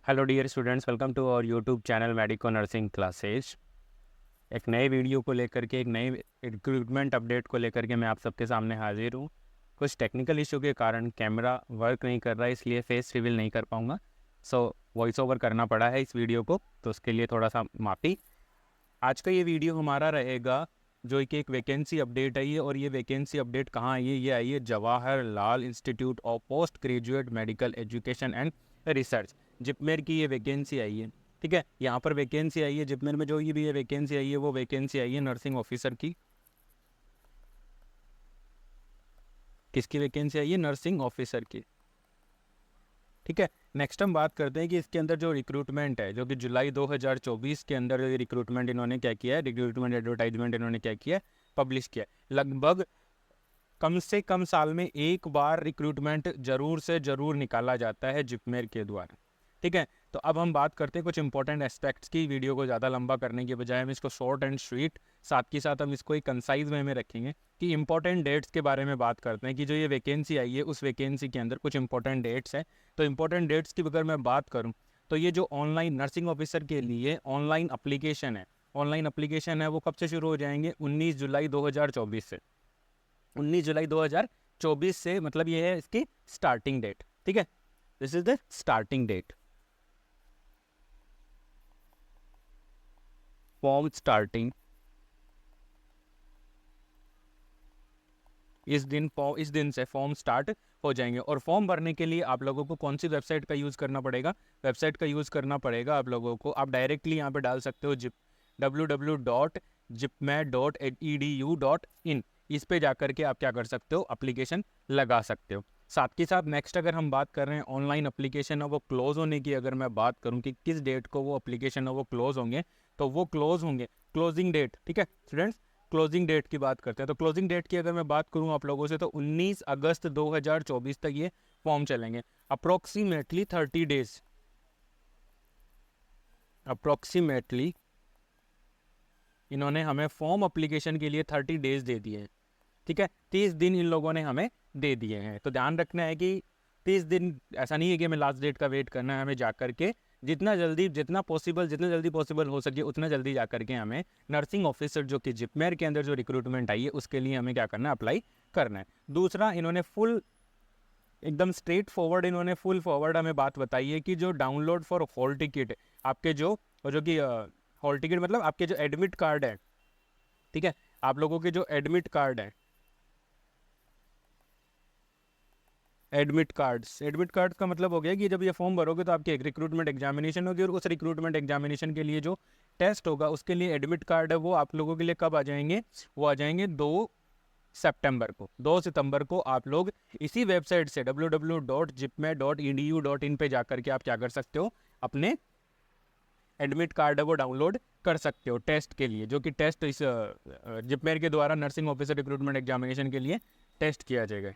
Hello dear students, welcome to our YouTube channel medico nursing classes. एक नए video को लेकर के, एक नए रिक्रूटमेंट अपडेट को लेकर के मैं आप सबके सामने हाजिर हूँ। कुछ टेक्निकल इशू के कारण कैमरा वर्क नहीं कर रहा है, इसलिए फेस रिवील नहीं कर पाऊँगा। वॉइस ओवर करना पड़ा है इस वीडियो को, तो उसके लिए थोड़ा सा माफ़ी। आज का ये वीडियो हमारा रहेगा जो कि एक वैकेंसी अपडेट आई है, और ये वैकेंसी अपडेट कहाँ आई है? ये आई है Jawaharlal institute of post graduate medical education and research, JIPMER की ये वैकेंसी आई है। ठीक है, यहाँ पर वैकेंसी आई है जिपमेर में। जो ये भी ये वैकेंसी आई है वो वैकेंसी आई है नर्सिंग ऑफिसर की। किसकी वैकेंसी आई है? नर्सिंग ऑफिसर की। ठीक है, नेक्स्ट हम बात करते हैं कि इसके अंदर जो रिक्रूटमेंट है, जो कि जुलाई 2024 के अंदर रिक्रूटमेंट इन्होंने क्या किया है, रिक्रूटमेंट एडवर्टाइजमेंट इन्होंने क्या किया है, पब्लिश किया है। लगभग कम से कम साल में एक बार रिक्रूटमेंट जरूर से जरूर निकाला जाता है जिपमेर के द्वारा। ठीक है, तो अब हम बात करते हैं कुछ इंपॉर्टेंट एस्पेक्ट्स की। वीडियो को ज़्यादा लंबा करने के बजाय हम इसको शॉर्ट एंड स्वीट, साथ के साथ हम इसको एक कंसाइज वे में रखेंगे कि इंपॉर्टेंट डेट्स के बारे में बात करते हैं कि जो ये वैकेंसी आई है उस वैकेंसी के अंदर कुछ इंपॉर्टेंट डेट्स हैं। तो इंपॉर्टेंट डेट्स की अगर मैं बात करूँ तो ये जो ऑनलाइन नर्सिंग ऑफिसर के लिए ऑनलाइन अप्लीकेशन है, वो कब से शुरू हो जाएंगे? 19 जुलाई 2024 से। 19 जुलाई 2024 से, मतलब ये है इसकी स्टार्टिंग डेट। ठीक है, this is the starting date. Form starting इस दिन से फॉर्म स्टार्ट हो जाएंगे। और फॉर्म भरने के लिए आप लोगों को कौन सी वेबसाइट का यूज़ करना पड़ेगा? वेबसाइट का यूज़ करना पड़ेगा आप लोगों को। आप डायरेक्टली यहाँ पे डाल सकते हो www.jipmed.edu.in। इस पे जाकर के आप क्या कर सकते हो? अप्लीकेशन लगा सकते हो। साथ के साथ नेक्स्ट अगर हम बात कर रहे हैं ऑनलाइन अप्लीकेशन है वो क्लोज होने की, अगर मैं बात करूं कि किस डेट को वो अप्लीकेशन है वो क्लोज होंगे, तो वो क्लोज होंगे क्लोजिंग डेट। ठीक है स्टूडेंट्स, क्लोजिंग डेट की बात करते हैं। तो क्लोजिंग डेट की अगर मैं बात करूं आप लोगों से, तो 19 अगस्त 2024 तक ये फॉर्म चलेंगे। अप्रोक्सीमेटली 30 डेज, अप्रोक्सीमेटली इन्होंने हमें फॉर्म अप्लीकेशन के लिए 30 डेज दे दिए हैं। ठीक है, 30 दिन इन लोगों ने हमें दे दिए हैं। तो ध्यान रखना है कि 30 दिन ऐसा नहीं है कि हमें लास्ट डेट का वेट करना है। हमें जाकर के जितना जल्दी पॉसिबल हो सके उतना जल्दी जाकर के हमें नर्सिंग ऑफिसर जो कि जिपमेर के अंदर जो रिक्रूटमेंट आई है उसके लिए हमें क्या करना है? अप्लाई करना है। दूसरा, इन्होंने फुल एकदम स्ट्रेट फॉरवर्ड, इन्होंने फुल फॉरवर्ड हमें बात बताई है कि जो डाउनलोड फॉर हॉल टिकट, आपके जो कि हॉल टिकट मतलब आपके जो एडमिट कार्ड है, ठीक है, आप लोगों के जो एडमिट कार्ड है, एडमिट कार्ड्स का मतलब हो गया कि जब ये फॉर्म भरोगे तो आपकी एक रिक्रूटमेंट एग्जामिनेशन होगी, और उस रिक्रूटमेंट एग्जामिनेशन के लिए जो टेस्ट होगा उसके लिए एडमिट कार्ड है वो आप लोगों के लिए कब आ जाएंगे? वो आ जाएंगे 2 सितंबर को। 2 सितंबर को आप लोग इसी वेबसाइट से www.jipmed.edu.in पे जाकर के आप क्या कर सकते हो? अपने एडमिट कार्ड है वो डाउनलोड कर सकते हो टेस्ट के लिए, जो कि टेस्ट इस जिपमेर के द्वारा नर्सिंग ऑफिसर रिक्रूटमेंट एग्जामिनेशन के लिए टेस्ट किया जाएगा।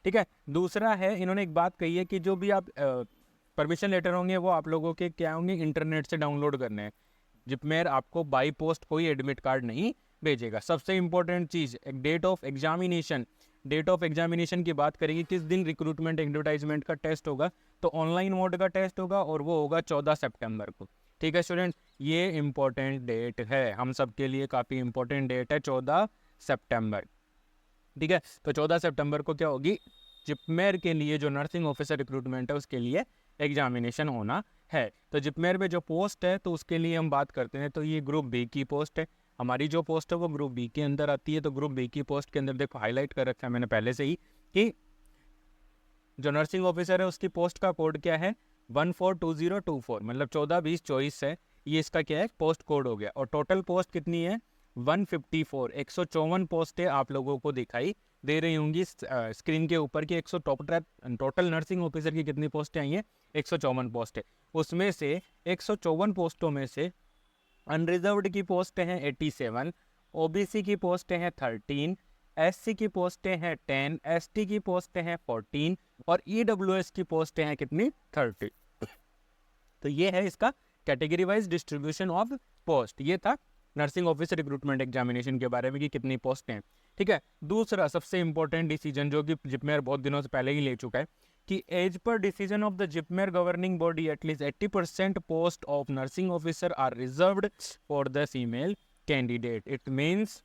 ठीक है, दूसरा है, इन्होंने एक बात कही है कि जो भी आप परमिशन लेटर होंगे वो आप लोगों के क्या होंगे? इंटरनेट से डाउनलोड करने हैं। जिपमेर आपको बाई पोस्ट कोई एडमिट कार्ड नहीं भेजेगा। सबसे इंपॉर्टेंट चीज़, एक date of examination. Date of examination की बात करेंगे, किस दिन रिक्रूटमेंट एडवर्टाइजमेंट का टेस्ट होगा? तो ऑनलाइन मोड का टेस्ट होगा और वो होगा 14 सितंबर को। ठीक है स्टूडेंट्स, ये इंपॉर्टेंट डेट है, हम सब के लिए काफ़ी इंपॉर्टेंट डेट है 14 सितंबर। ठीक है, तो 14 सितंबर को क्या होगी? जिपमेर के लिए जो नर्सिंग ऑफिसर रिक्रूटमेंट है उसके लिए एग्जामिनेशन होना है। तो जिपमेर में जो पोस्ट है तो उसके लिए हम बात करते हैं, तो ये ग्रुप बी की पोस्ट है। हमारी जो पोस्ट है वो ग्रुप बी के अंदर आती है। तो ग्रुप बी की पोस्ट के अंदर देखो हाईलाइट कर रखा है मैंने पहले से ही कि जो नर्सिंग ऑफिसर है उसकी पोस्ट का कोड क्या है? 142024, मतलब 14-20-24 है। ये इसका क्या है? पोस्ट कोड हो गया। और टोटल पोस्ट कितनी है? 154, 154 पोस्टें आप लोगों को दिखाई दे रही होंगी स्क्रीन के ऊपर कि 100 टोटल नर्सिंग ऑफिसर की कितनी पोस्टें आई हैं? 154 पोस्टें। उसमें से 154 पोस्टों में से अनरिजर्व्ड की पोस्टें हैं 87, ओबीसी की पोस्टें हैं 13, एससी की पोस्टें हैं 10, एसटी की पोस्टें हैं 14 और ईडब्ल्यूएस की पोस्टें हैं कितनी? 30। तो ये है इसका category wise distribution of post. ये था नर्सिंग ऑफिसर रिक्रूटमेंट एग्जामिनेशन के बारे में कि कितनी पोस्टें हैं। ठीक है, दूसरा सबसे इंपॉर्टेंट डिसीजन जो कि जिपमेर बहुत दिनों से पहले ही ले चुका है कि एज पर decision of the JIPMER governing body at least 80% post of nursing officer are reserved for the female candidate. It means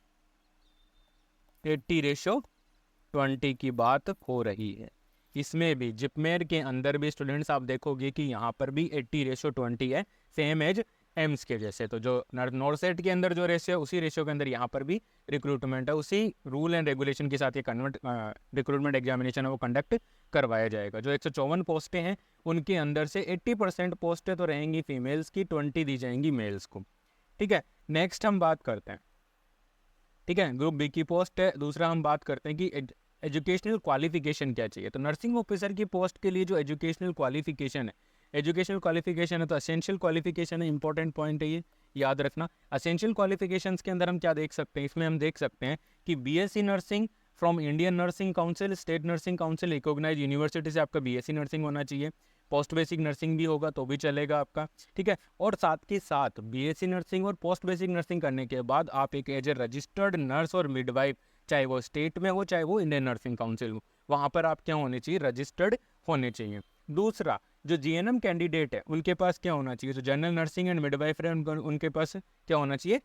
80:20 की बात हो रही है। इसमें भी जिपमेर के अंदर भी स्टूडेंट्स आप देखोगे कि यहाँ पर भी 80:20 है, सेम एज एम्स के जैसे। तो जो नॉर्सेट के अंदर जो रेशियो है उसी रेशियो के अंदर यहाँ पर भी रिक्रूटमेंट है, उसी रूल एंड रेगुलेशन के साथ ये रिक्रूटमेंट एग्जामिनेशन है वो कंडक्ट करवाया जाएगा। जो 154 पोस्टें हैं उनके अंदर से 80% पोस्टें तो रहेंगी फीमेल्स की, 20 दी जाएंगी मेल्स को। ठीक है, नेक्स्ट हम बात करते हैं, ठीक है, ग्रुप बी की पोस्ट है। दूसरा हम बात करते हैं कि एजुकेशनल क्वालिफिकेशन क्या चाहिए। तो नर्सिंग ऑफिसर की पोस्ट के लिए जो एजुकेशनल क्वालिफिकेशन है, एजुकेशनल क्वालिफिकेशन है तो असेंशियल क्वालिफिकेशन है, इंपॉर्टेंट पॉइंट है ये, याद रखना। असेंशियल क्वालिफिकेशंस के अंदर हम क्या देख सकते हैं, इसमें हम देख सकते हैं कि BSc nursing from Indian Nursing Council, state nursing council, recognize university से आपका बीएससी नर्सिंग होना चाहिए। पोस्ट बेसिक नर्सिंग भी होगा तो भी चलेगा आपका, ठीक है। और साथ के साथ बीएससी नर्सिंग और पोस्ट बेसिक नर्सिंग करने के बाद आप एक एज ए रजिस्टर्ड नर्स और मिडवाइफ, चाहे वो स्टेट में हो चाहे वो इंडियन नर्सिंग काउंसिल हो, वहाँ पर आप क्या होने चाहिए, रजिस्टर्ड होने चाहिए। दूसरा, जो जीएनएम कैंडिडेट है उनके पास क्या होना चाहिए, जो जनरल नर्सिंग एंड मिडवाइफ है उनके पास क्या होना चाहिए,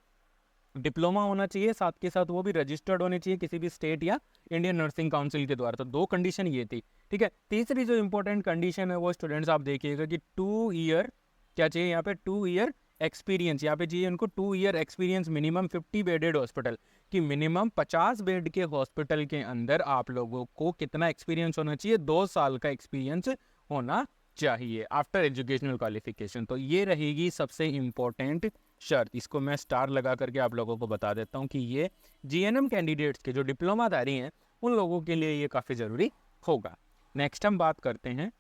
डिप्लोमा होना चाहिए, साथ के साथ वो भी रजिस्टर्ड होने चाहिए किसी भी स्टेट या इंडियन नर्सिंग काउंसिल के द्वारा। तो दो कंडीशन ये थी, ठीक है। तीसरी जो इंपॉर्टेंट कंडीशन है वो स्टूडेंट्स आप देखिएगा कि 2 ईयर क्या चाहिए यहाँ पे, 2 ईयर एक्सपीरियंस यहाँ पे चाहिए उनको, 2 year experience minimum 50 bedded hospital कि मिनिमम 50 बेड के हॉस्पिटल के अंदर आप लोगों को कितना एक्सपीरियंस होना चाहिए, 2 साल का एक्सपीरियंस होना चाहिए आफ्टर एजुकेशनल क्वालिफिकेशन। तो ये रहेगी सबसे इम्पोर्टेंट शर्त। इसको मैं स्टार लगा करके आप लोगों को बता देता हूँ कि ये जीएनएम कैंडिडेट्स के जो डिप्लोमाधारी हैं उन लोगों के लिए ये काफ़ी ज़रूरी होगा। नेक्स्ट हम बात करते हैं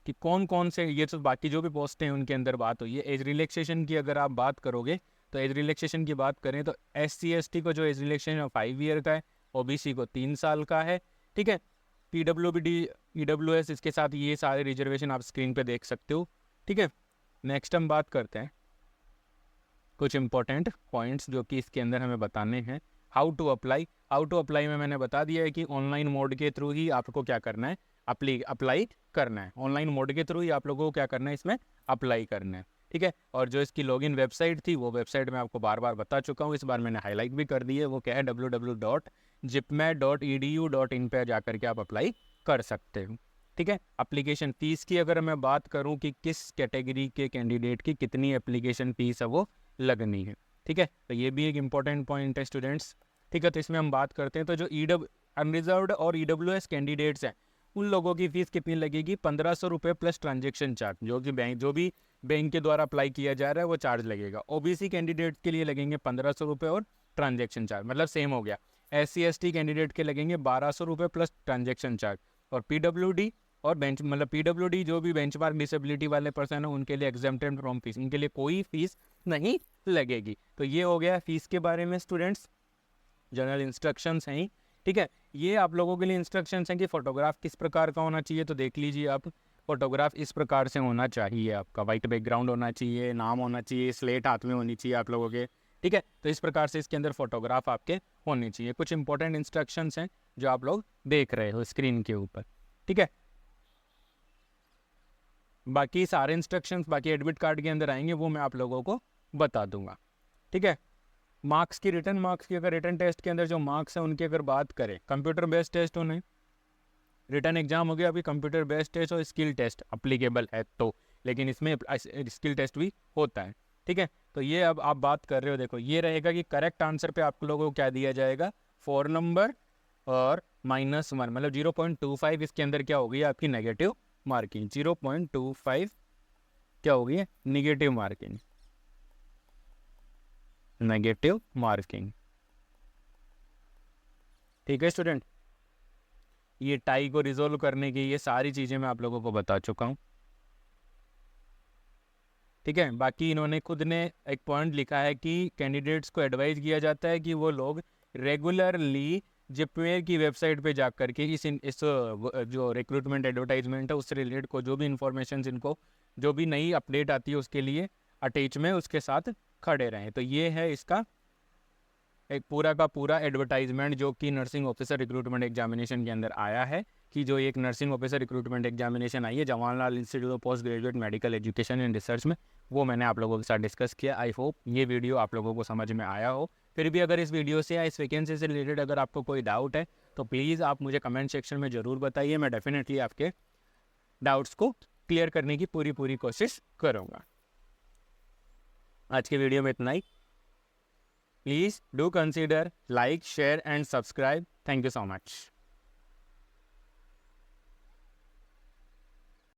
कि कौन कौन से, ये तो बाकी जो भी पोस्ट हैं उनके अंदर बात हुई है। एज रिलैक्सेशन की अगर आप बात करोगे तो एज रिलैक्सेशन की बात करें तो SC/ST को जो एज रिलैक्सेशन 5 ईयर का है, OBC को 3 साल का है, ठीक है। PWD EWS इसके साथ ये सारे रिजर्वेशन आप स्क्रीन पे देख सकते हो, ठीक है। नेक्स्ट हम बात करते हैं कुछ इंपॉर्टेंट पॉइंट्स जो कि इसके अंदर हमें बताने हैं। How to apply, how to apply में मैंने बता दिया है कि ऑनलाइन मोड के थ्रू ही आपको क्या करना है, अप्लाई करना है। ऑनलाइन मोड के थ्रू ही आप लोगों को क्या करना है, इसमें अप्लाई करना है, ठीक है। और जो इसकी लॉगिन वेबसाइट थी वो वेबसाइट मैं आपको बार बार बता चुका हूँ, इस बार मैंने हाईलाइट भी कर दी है। वो क्या है, www.jipmed.edu.in पे जाकर के आप अप्लाई कर सकते हो, ठीक है। एप्लीकेशन फीस की अगर मैं बात करूं कि किस कैटेगरी के कैंडिडेट की कितनी एप्लीकेशन फीस है वो लगनी है, ठीक है। तो ये भी एक इंपॉर्टेंट पॉइंट है स्टूडेंट्स, ठीक है। तो इसमें हम बात करते हैं तो जो अनरिजर्व्ड और EWS कैंडिडेट्स हैं उन लोगों की फीस कितनी लगेगी, 1500 रुपये प्लस ट्रांजेक्शन चार्ज, जो भी बैंक के द्वारा अप्लाई किया जा रहा है वो चार्ज लगेगा। OBC कैंडिडेट के लिए लगेंगे 1500 रुपये और ट्रांजेक्शन चार्ज, मतलब सेम हो गया। SC/ST कैंडिडेट के लगेंगे 1200 रुपये प्लस ट्रांजेक्शन चार्ज। और PWD और PWD जो भी बेंचमार्क डिसेबिलिटी वाले पर्सन है उनके लिए एग्जेम्प्टेड फ्रॉम फीस, इनके लिए कोई फीस नहीं लगेगी। तो ये हो गया फीस के बारे में स्टूडेंट्स, जनरल इंस्ट्रक्शंस हैं, ठीक है। ये आप लोगों के लिए इंस्ट्रक्शंस हैं कि फोटोग्राफ किस प्रकार का होना चाहिए। तो देख लीजिए आप, फोटोग्राफ इस प्रकार से होना चाहिए, आपका वाइट बैकग्राउंड होना चाहिए, नाम होना चाहिए, स्लेट हाथ में होनी चाहिए आप लोगों के, ठीक है। तो इस प्रकार से इसके अंदर फोटोग्राफ आपके होने चाहिए। कुछ इंपॉर्टेंट इंस्ट्रक्शंस हैं जो आप लोग देख रहे हो स्क्रीन के ऊपर, ठीक है। बाकी सारे इंस्ट्रक्शंस बाकी एडमिट कार्ड के अंदर आएंगे, वो मैं आप लोगों को बता दूंगा, ठीक है। मार्क्स की, रिटर्न मार्क्स की, अगर रिटर्न टेस्ट के अंदर जो मार्क्स हैं उनकी अगर बात करें, कंप्यूटर बेस्ड टेस्ट होने, रिटर्न एग्जाम हो गया, अभी कंप्यूटर बेस्ड टेस्ट और स्किल टेस्ट अप्लीकेबल है तो, लेकिन इसमें स्किल टेस्ट भी होता है, ठीक है। तो ये अब आप बात कर रहे हो, देखो ये रहेगा कि करेक्ट आंसर पे आप लोगों को क्या दिया जाएगा, 4 नंबर और -1, मतलब 0.25 इसके अंदर क्या होगी आपकी नेगेटिव मार्किंग, 0.25 क्या होगी नेगेटिव मार्किंग, नेगेटिव मार्किंग, ठीक है स्टूडेंट। ये टाई को रिजोल्व करने की ये सारी चीज़ें मैं आप लोगों को बता चुका हूँ, ठीक है। बाकी इन्होंने खुद ने एक पॉइंट लिखा है कि कैंडिडेट्स को एडवाइज किया जाता है कि वो लोग रेगुलरली जिपमेर की वेबसाइट पे जा कर के इस जो रिक्रूटमेंट एडवर्टाइजमेंट है उससे रिलेटेड को जो भी इंफॉर्मेशन इनको जो भी नई अपडेट आती है उसके लिए अटैच में उसके साथ खड़े रहें। तो ये है इसका एक पूरा का पूरा एडवर्टाइजमेंट जो कि नर्सिंग ऑफिसर रिक्रूटमेंट एग्जामिनेशन के अंदर आया है, कि जो एक नर्सिंग ऑफिसर रिक्रूटमेंट एग्जामिनेशन आई है Jawaharlal institute of post graduate medical education and research में, वो मैंने आप लोगों के साथ डिस्कस किया। आई होप ये वीडियो आप लोगों को समझ में आया हो। फिर भी अगर इस वीडियो से या इस वैकेंसी से रिलेटेड अगर आपको कोई डाउट है तो प्लीज़ आप मुझे कमेंट सेक्शन में ज़रूर बताइए। मैं डेफिनेटली आपके डाउट्स को क्लियर करने की पूरी कोशिश करूँगा। आज के वीडियो में इतना ही। Please do consider like, share and subscribe. Thank you so much.